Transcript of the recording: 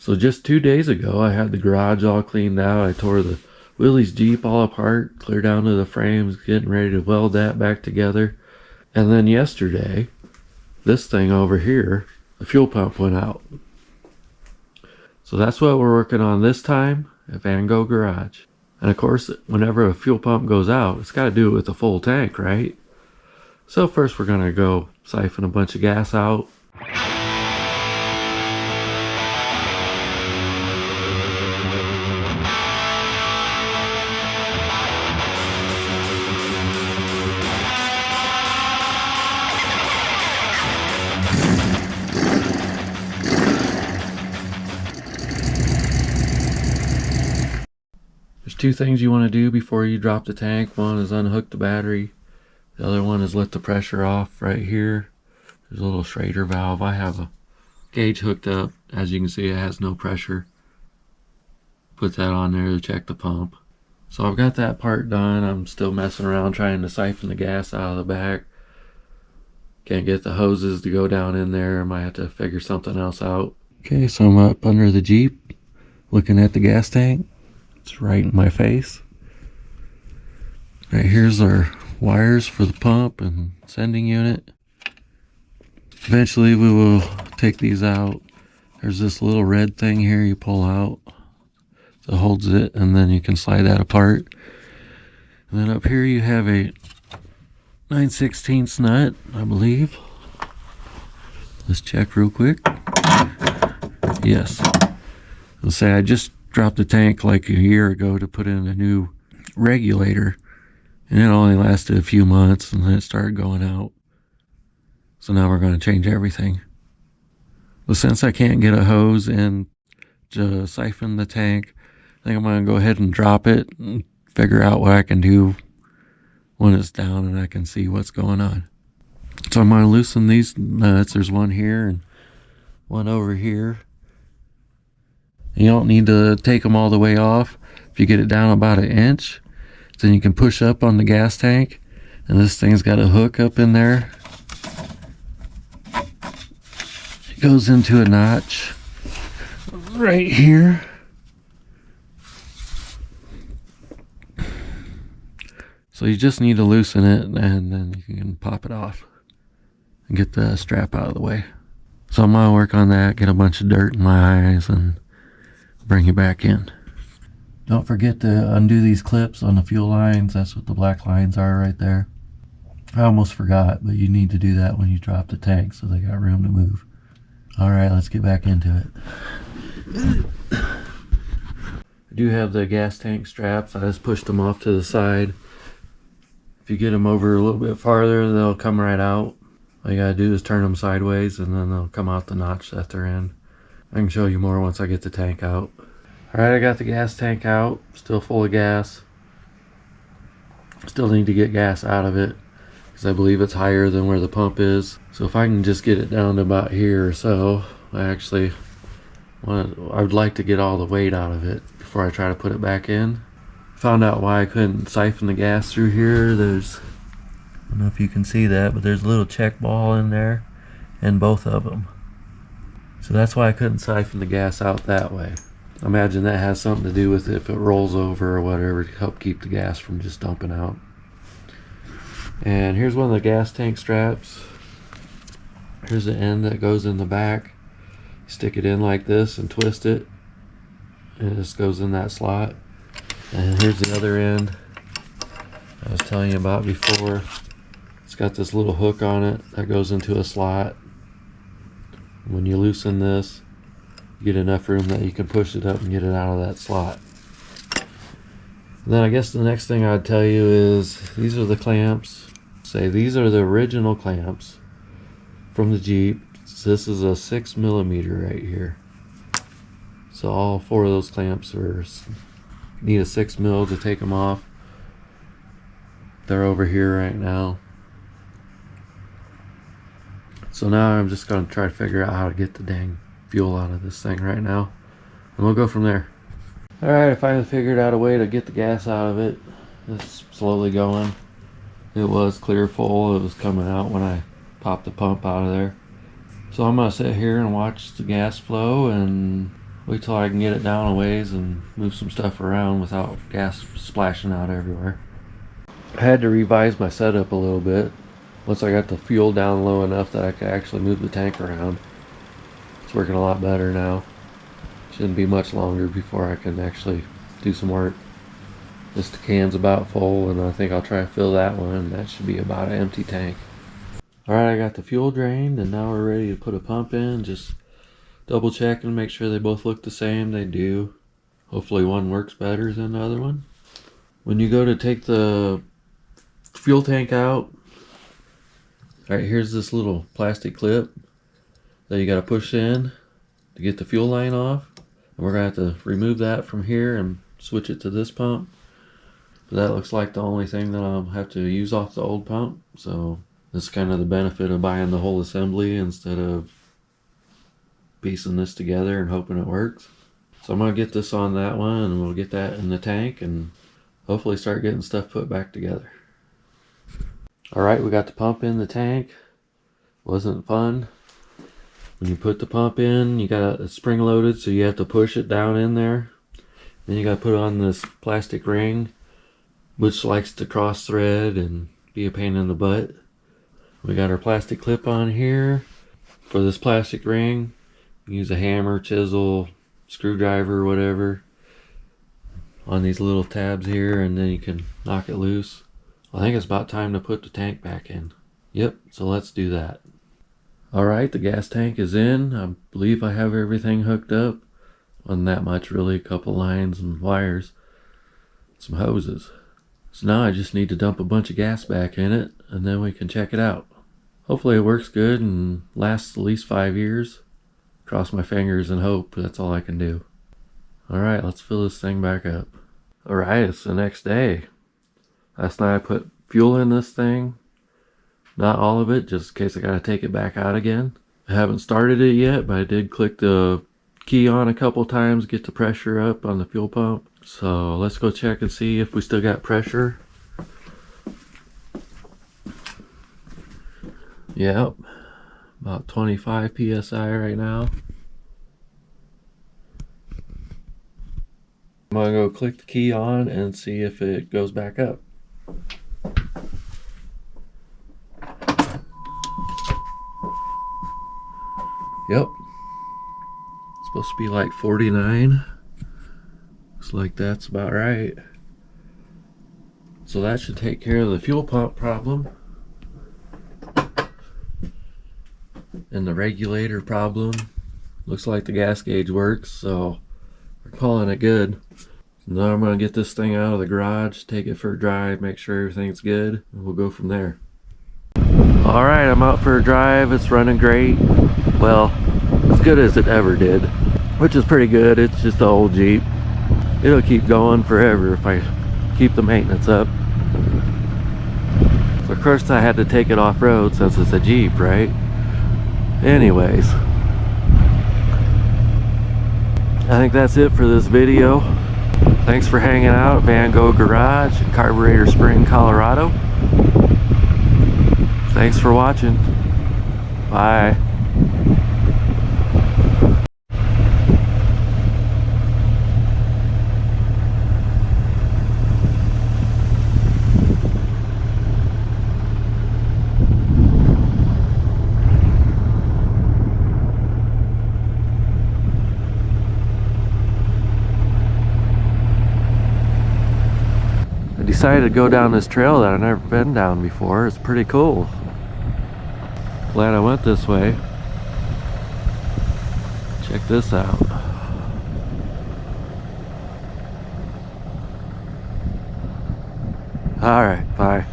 So just 2 days ago, I had the garage all cleaned out. I tore the Willie's Jeep all apart, clear down to the frames, getting ready to weld that back together. And then yesterday, this thing over here, the fuel pump went out. So that's what we're working on this time at Van Gogh Garage. And of course, whenever a fuel pump goes out, it's got to do it with a full tank, right? So first we're going to go siphon a bunch of gas out. There's two things you want to do before you drop the tank. One is unhook the battery. The other one is let the pressure off right here. There's a little Schrader valve. I have a gauge hooked up. As you can see, it has no pressure. Put that on there to check the pump. So I've got that part done. I'm still messing around trying to siphon the gas out of the back. Can't get the hoses to go down in there. I might have to figure something else out. Okay, so I'm up under the Jeep looking at the gas tank. It's right in my face. Right here's our wires for the pump and sending unit. Eventually we will take these out. There's this little red thing here you pull out that holds it, and then you can slide that apart. And then up here you have a 9/16 nut, I believe. Let's check real quick. Yes. Let's say I just dropped the tank like a year ago to put in a new regulator, and it only lasted a few months and then it started going out. So now we're going to change everything. But since I can't get a hose in to siphon the tank, I think I'm going to go ahead and drop it and figure out what I can do when it's down and I can see what's going on. So I'm going to loosen these nuts. There's one here and one over here. You don't need to take them all the way off. If you get it down about 1 inch, then you can push up on the gas tank, and this thing's got a hook up in there. It goes into a notch right here. So you just need to loosen it, and then you can pop it off and get the strap out of the way. So I'm gonna work on that, get a bunch of dirt in my eyes, and bring you back in. Don't forget to undo these clips on the fuel lines. That's what the black lines are right there. I almost forgot, but you need to do that when you drop the tank so they got room to move. Alright, let's get back into it. I do have the gas tank straps. I just pushed them off to the side. If you get them over a little bit farther, they'll come right out. All you gotta do is turn them sideways and then they'll come out the notch that they're in. I can show you more once I get the tank out. Alright, I got the gas tank out, still full of gas. Still need to get gas out of it because I believe it's higher than where the pump is. So if I can just get it down to about here or so, I would like to get all the weight out of it before I try to put it back in. Found out why I couldn't siphon the gas through here. I don't know if you can see that, but there's a little check ball in there in both of them. So that's why I couldn't siphon the gas out that way. I imagine that has something to do with it if it rolls over or whatever to help keep the gas from just dumping out. And here's one of the gas tank straps. Here's the end that goes in the back. Stick it in like this and twist it, and it just goes in that slot. And here's the other end I was telling you about before. It's got this little hook on it that goes into a slot. When you loosen this, you get enough room that you can push it up and get it out of that slot. And then I guess the next thing I'd tell you is these are the clamps. Say these are the original clamps from the Jeep. So this is a 6mm right here. So all 4 of those clamps need a 6mm to take them off. They're over here right now. So now I'm just going to try to figure out how to get the dang fuel out of this thing right now, and we'll go from there. Alright, I finally figured out a way to get the gas out of it. It's slowly going. It was clear full. It was coming out when I popped the pump out of there. So I'm going to sit here and watch the gas flow, and Wait till I can get it down a ways and move some stuff around without gas splashing out everywhere. I had to revise my setup a little bit once I got the fuel down low enough that I could actually move the tank around. It's working a lot better now. Shouldn't be much longer before I can actually do some work. This can's about full, and I think I'll try to fill that one. That should be about an empty tank. Alright, I got the fuel drained, and now we're ready to put a pump in. Just double check and make sure they both look the same. They do. Hopefully one works better than the other one. When you go to take the fuel tank out, alright, here's this little plastic clip that you got to push in to get the fuel line off. And we're going to have to remove that from here and switch it to this pump. But that looks like the only thing that I'll have to use off the old pump. So this is kind of the benefit of buying the whole assembly instead of piecing this together and hoping it works. So I'm going to get this on that one, and we'll get that in the tank and hopefully start getting stuff put back together. Alright, we got the pump in the tank. Wasn't fun. When you put the pump in, you got it spring loaded, so you have to push it down in there. Then you got to put on this plastic ring, which likes to cross thread and be a pain in the butt. We got our plastic clip on here. For this plastic ring, use a hammer, chisel, screwdriver, whatever, on these little tabs here, and then you can knock it loose. I think it's about time to put the tank back in. Yep, so let's do that. Alright, the gas tank is in. I believe I have everything hooked up. Wasn't that much really, a couple lines and wires, some hoses. So now I just need to dump a bunch of gas back in it, and then we can check it out. Hopefully it works good and lasts at least 5 years. Cross my fingers and hope. That's all I can do. Alright, let's fill this thing back up. Alright, it's the next day. Last night I put fuel in this thing. Not all of it, just in case I gotta take it back out again. I haven't started it yet, but I did click the key on a couple times, get the pressure up on the fuel pump. So let's go check and see if we still got pressure. Yep, about 25 psi right now. I'm gonna go click the key on and see if it goes back up. Yep, it's supposed to be like 49. Looks like that's about right. So that should take care of the fuel pump problem and the regulator problem. Looks like the gas gauge works, so we're calling it good. Now I'm going to get this thing out of the garage, take it for a drive, make sure everything's good, and we'll go from there. Alright, I'm out for a drive. It's running great. Well, as good as it ever did, which is pretty good. It's just an old Jeep. It'll keep going forever if I keep the maintenance up. So of course I had to take it off-road since it's a Jeep, right? Anyways, I think that's it for this video. Thanks for hanging out at Van Gogh Garage in Carburetor Spring, Colorado. Thanks for watching. Bye. I decided to go down this trail that I've never been down before. It's pretty cool. Glad I went this way. Check this out. Alright, bye.